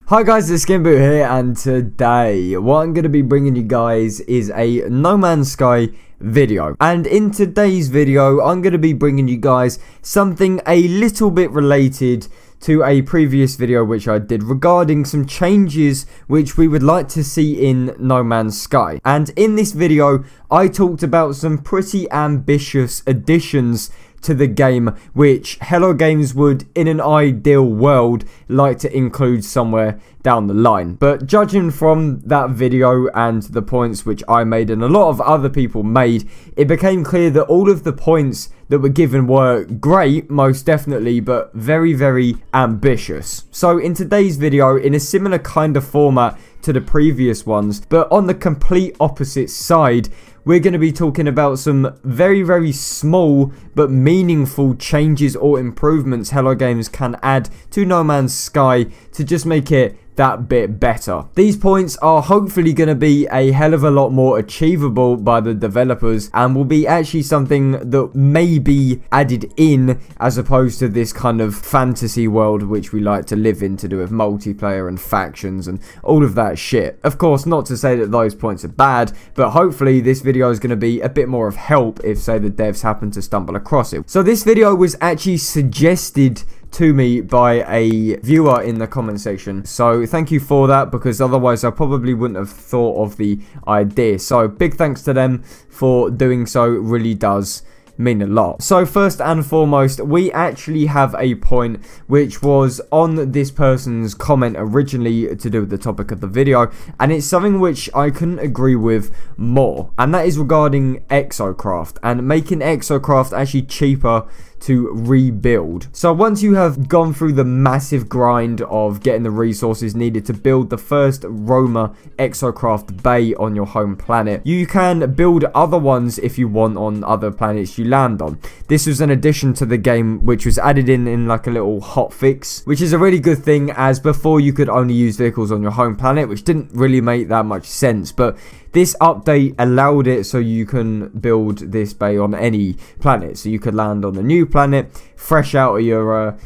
Hi guys, it's SkintBoot here, and today what I'm going to be bringing you guys is a No Man's Sky video. And in today's video, I'm going to be bringing you guys something a little bit related to a previous video which I did regarding some changes which we would like to see in No Man's Sky. And in this video, I talked about some pretty ambitious additions to the game which Hello Games would, in an ideal world, like to include somewhere down the line. But judging from that video and the points which I made and a lot of other people made, it became clear that all of the points that were given were great, most definitely, but very, very ambitious. So in today's video, in a similar kind of format to the previous ones, but on the complete opposite side, we're going to be talking about some very, very small but meaningful changes or improvements Hello Games can add to No Man's Sky to just make it that bit better. These points are hopefully going to be a hell of a lot more achievable by the developers and will be actually something that may be added in as opposed to this kind of fantasy world which we like to live in, to do with multiplayer and factions and all of that shit. Of course, not to say that those points are bad, but hopefully this video is going to be a bit more of help if, say, the devs happen to stumble across it. So this video was actually suggested to me by a viewer in the comment section, so thank you for that, because otherwise I probably wouldn't have thought of the idea. So big thanks to them for doing so, really does mean a lot. So first and foremost, we actually have a point which was on this person's comment originally to do with the topic of the video, and it's something which I couldn't agree with more, and that is regarding Exocraft and making Exocraft actually cheaper to rebuild. So once you have gone through the massive grind of getting the resources needed to build the first Roma Exocraft bay on your home planet, you can build other ones if you want on other planets you land on. This was an addition to the game which was added in like a little hotfix, which is a really good thing, as before you could only use vehicles on your home planet, which didn't really make that much sense. But this update allowed it so you can build this bay on any planet. So you could land on a new planet, fresh out of your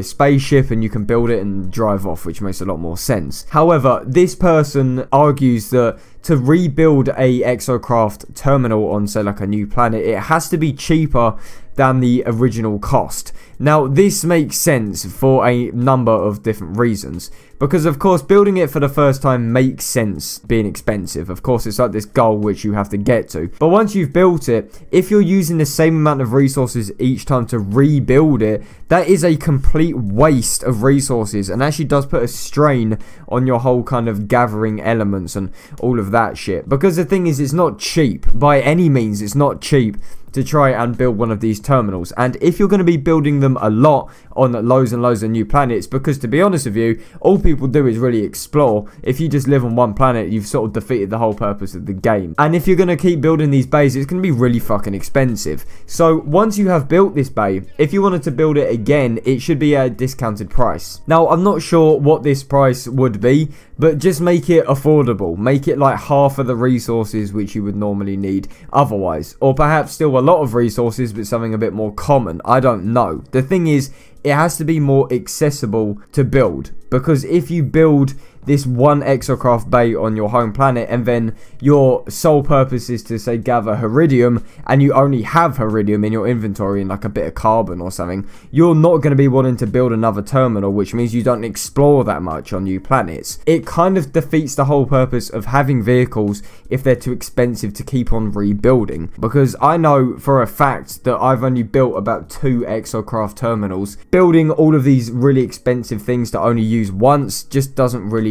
spaceship, and you can build it and drive off, which makes a lot more sense. However, this person argues that to rebuild a Exocraft terminal on, say, like a new planet, it has to be cheaper than the original cost. Now, this makes sense for a number of different reasons, because of course building it for the first time makes sense being expensive. Of course, it's like this goal which you have to get to, but once you've built it, if you're using the same amount of resources each time to rebuild it, that is a complete waste of resources, and actually does put a strain on your whole kind of gathering elements and all of that shit. Because the thing is, it's not cheap by any means. It's not cheap to try and build one of these terminals, and if you're going to be building them a lot on loads and loads of new planets, because to be honest with you, all people do is really explore. If you just live on one planet, you've sort of defeated the whole purpose of the game. And if you're going to keep building these bays, it's going to be really fucking expensive. So once you have built this bay, if you wanted to build it again, it should be at a discounted price. Now, I'm not sure what this price would be, but just make it affordable. Make it like half of the resources which you would normally need otherwise, or perhaps still a lot of resources but something a bit more common. I don't know. The thing is, it has to be more accessible to build, because if you build this one Exocraft bay on your home planet and then your sole purpose is to, say, gather Heridium, and you only have Heridium in your inventory and like a bit of carbon or something, you're not going to be wanting to build another terminal, which means you don't explore that much on new planets. It kind of defeats the whole purpose of having vehicles if they're too expensive to keep on rebuilding, because I know for a fact that I've only built about 2 Exocraft terminals. Building all of these really expensive things to only use once just doesn't really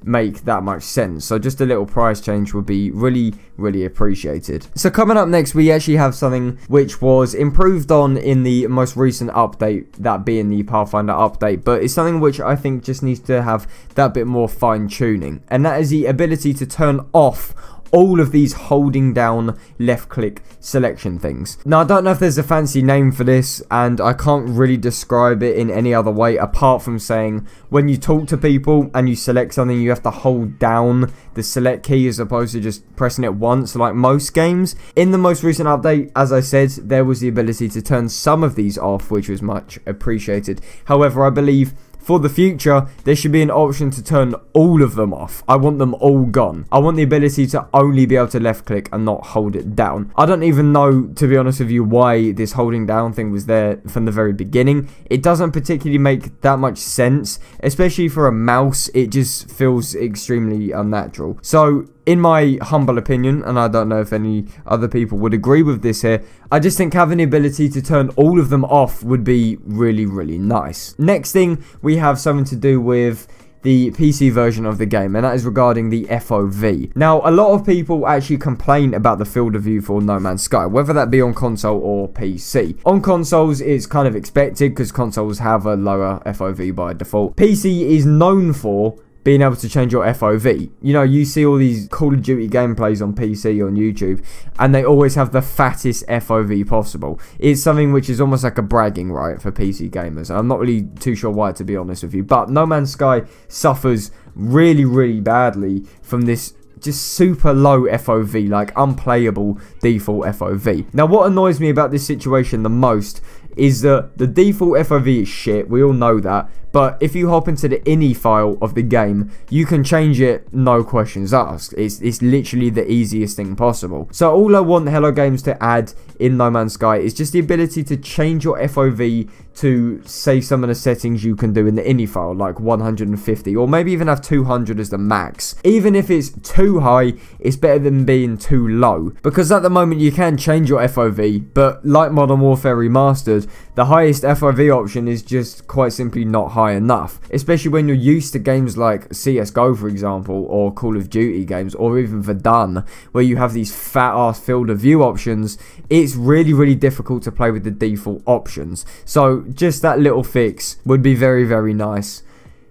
make that much sense. So just a little price change would be really appreciated. So coming up next, we actually have something which was improved on in the most recent update, that being the Pathfinder update, but it's something which I think just needs to have that bit more fine tuning, and that is the ability to turn off all of these holding down left click selection things. Now, I don't know if there's a fancy name for this, and I can't really describe it in any other way apart from saying when you talk to people and you select something, you have to hold down the select key as opposed to just pressing it once like most games. In the most recent update, as I said, there was the ability to turn some of these off, which was much appreciated. However, I believe for the future, there should be an option to turn all of them off. I want them all gone. I want the ability to only be able to left click and not hold it down. I don't even know, to be honest with you, why this holding down thing was there from the very beginning. It doesn't particularly make that much sense, especially for a mouse. It just feels extremely unnatural. So in my humble opinion, and I don't know if any other people would agree with this here, I just think having the ability to turn all of them off would be really, really nice. Next thing, we have something to do with the PC version of the game, and that is regarding the FOV. Now, a lot of people actually complain about the field of view for No Man's Sky, whether that be on console or PC. On consoles, it's kind of expected because consoles have a lower FOV by default. PC is known for being able to change your FOV. You know, you see all these Call of Duty gameplays on PC on YouTube, and they always have the fattest FOV possible. It's something which is almost like a bragging right for PC gamers. I'm not really too sure why, to be honest with you, but No Man's Sky suffers really, really badly from this just super low FOV, like unplayable default FOV. Now, what annoys me about this situation the most is that the default FOV is shit, we all know that, but if you hop into the ini file of the game, you can change it, no questions asked. It's literally the easiest thing possible. So all I want Hello Games to add in No Man's Sky is just the ability to change your FOV to, say, some of the settings you can do in the ini file, like 150, or maybe even have 200 as the max. Even if it's too high, it's better than being too low, because at the moment you can change your FOV, but like Modern Warfare Remastered, the highest FOV option is just quite simply not high enough, especially when you're used to games like CSGO, for example, or Call of Duty games, or even Verdansk, where you have these fat ass field of view options. It's really, really difficult to play with the default options. So just that little fix would be very, very nice.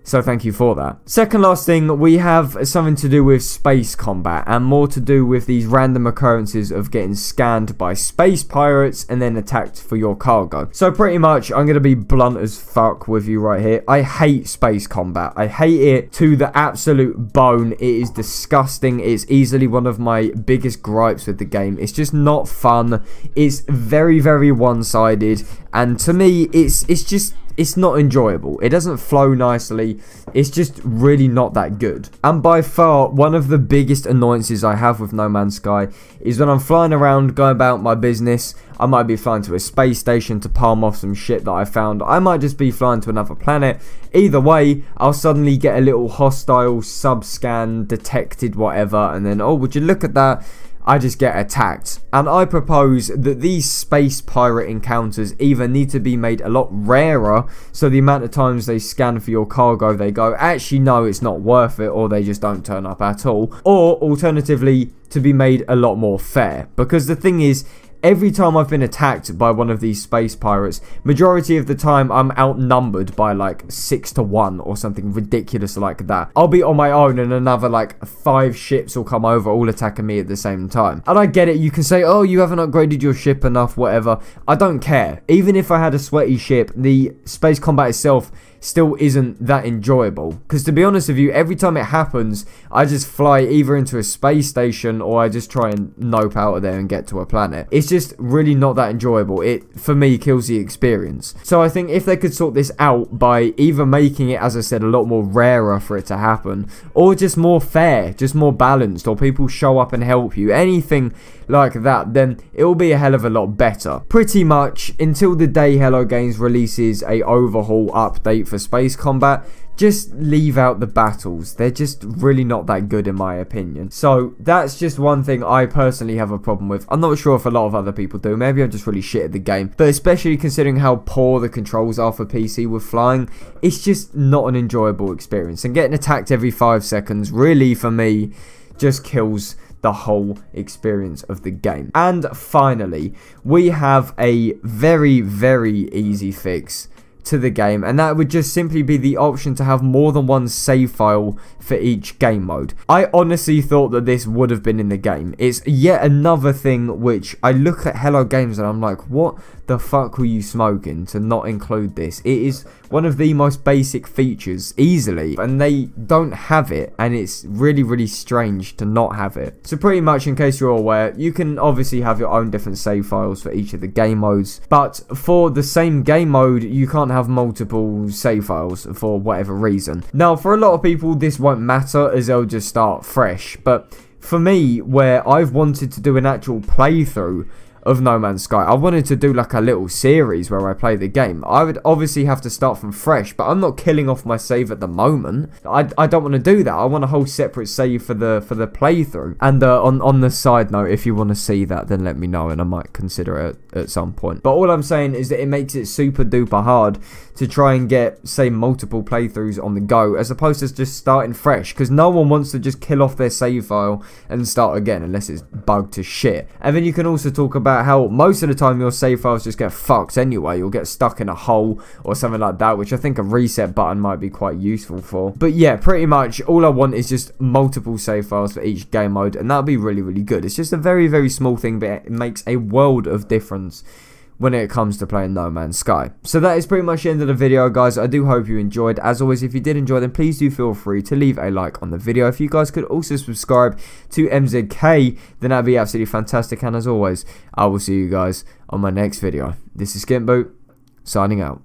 So thank you for that. Second last thing, we have something to do with space combat, and more to do with these random occurrences of getting scanned by space pirates and then attacked for your cargo. So pretty much, I'm going to be blunt as fuck with you right here. I hate space combat. I hate it to the absolute bone. It is disgusting. It's easily one of my biggest gripes with the game. It's just not fun. It's very, very one-sided, and to me, it's not enjoyable. It doesn't flow nicely. It's just really not that good. And by far, one of the biggest annoyances I have with No Man's Sky is when I'm flying around, going about my business. I might be flying to a space station to palm off some shit that I found. I might just be flying to another planet. Either way, I'll suddenly get a little hostile sub-scan, detected, whatever, and then, oh, would you look at that? I just get attacked. And I propose that these space pirate encounters either need to be made a lot rarer, so the amount of times they scan for your cargo, they go, actually no, it's not worth it, or they just don't turn up at all. Or alternatively, to be made a lot more fair. Because the thing is, every time I've been attacked by one of these space pirates, majority of the time I'm outnumbered by like 6 to 1 or something ridiculous like that. I'll be on my own and another like 5 ships will come over, all attacking me at the same time. And I get it, you can say, oh, you haven't upgraded your ship enough, whatever. I don't care. Even if I had a sweaty ship, the space combat itself still isn't that enjoyable, because to be honest with you, every time it happens, I just fly either into a space station or I just try and nope out of there and get to a planet. It's just really not that enjoyable. It, for me, kills the experience. So I think if they could sort this out by either making it, as I said, a lot more rarer for it to happen, or just more fair, just more balanced, or people show up and help you, anything like that, then it will be a hell of a lot better. Pretty much until the day Hello Games releases a overhaul update for space combat, just leave out the battles. They're just really not that good in my opinion. So that's just one thing I personally have a problem with. I'm not sure if a lot of other people do. Maybe I'm just really shit at the game. But especially considering how poor the controls are for PC with flying, it's just not an enjoyable experience. And getting attacked every 5 seconds really, for me, just kills the whole experience of the game. And finally, we have a very, very easy fix to the game, and that would just simply be the option to have more than one save file for each game mode. I honestly thought that this would have been in the game. It's yet another thing which I look at Hello Games and I'm like, what the fuck were you smoking to not include this? It is one of the most basic features easily, and they don't have it, and it's really, really strange to not have it. So pretty much, in case you're aware, you can obviously have your own different save files for each of the game modes, but for the same game mode, you can't have multiple save files for whatever reason. Now, for a lot of people, this won't matter as they'll just start fresh. But for me, where I've wanted to do an actual playthrough of No Man's Sky, I wanted to do like a little series where I play the game. I would obviously have to start from fresh, but I'm not killing off my save at the moment. I don't want to do that. I want a whole separate save for the playthrough. And on the side note, if you want to see that, then let me know and I might consider it at some point. But all I'm saying is that it makes it super duper hard to try and get, say, multiple playthroughs on the go, as opposed to just starting fresh, because no one wants to just kill off their save file and start again unless it's bugged to shit. And then you can also talk about how most of the time your save files just get fucked anyway. You'll get stuck in a hole or something like that, which I think a reset button might be quite useful for. But yeah, pretty much all I want is just multiple save files for each game mode, and that'll be really, really good. It's just a very, very small thing, but it makes a world of difference when it comes to playing No Man's Sky. So that is pretty much the end of the video, guys. I do hope you enjoyed. As always, if you did enjoy, then please do feel free to leave a like on the video. If you guys could also subscribe to MZK, then that'd be absolutely fantastic. And as always, I will see you guys on my next video. This is SkintBoot, signing out.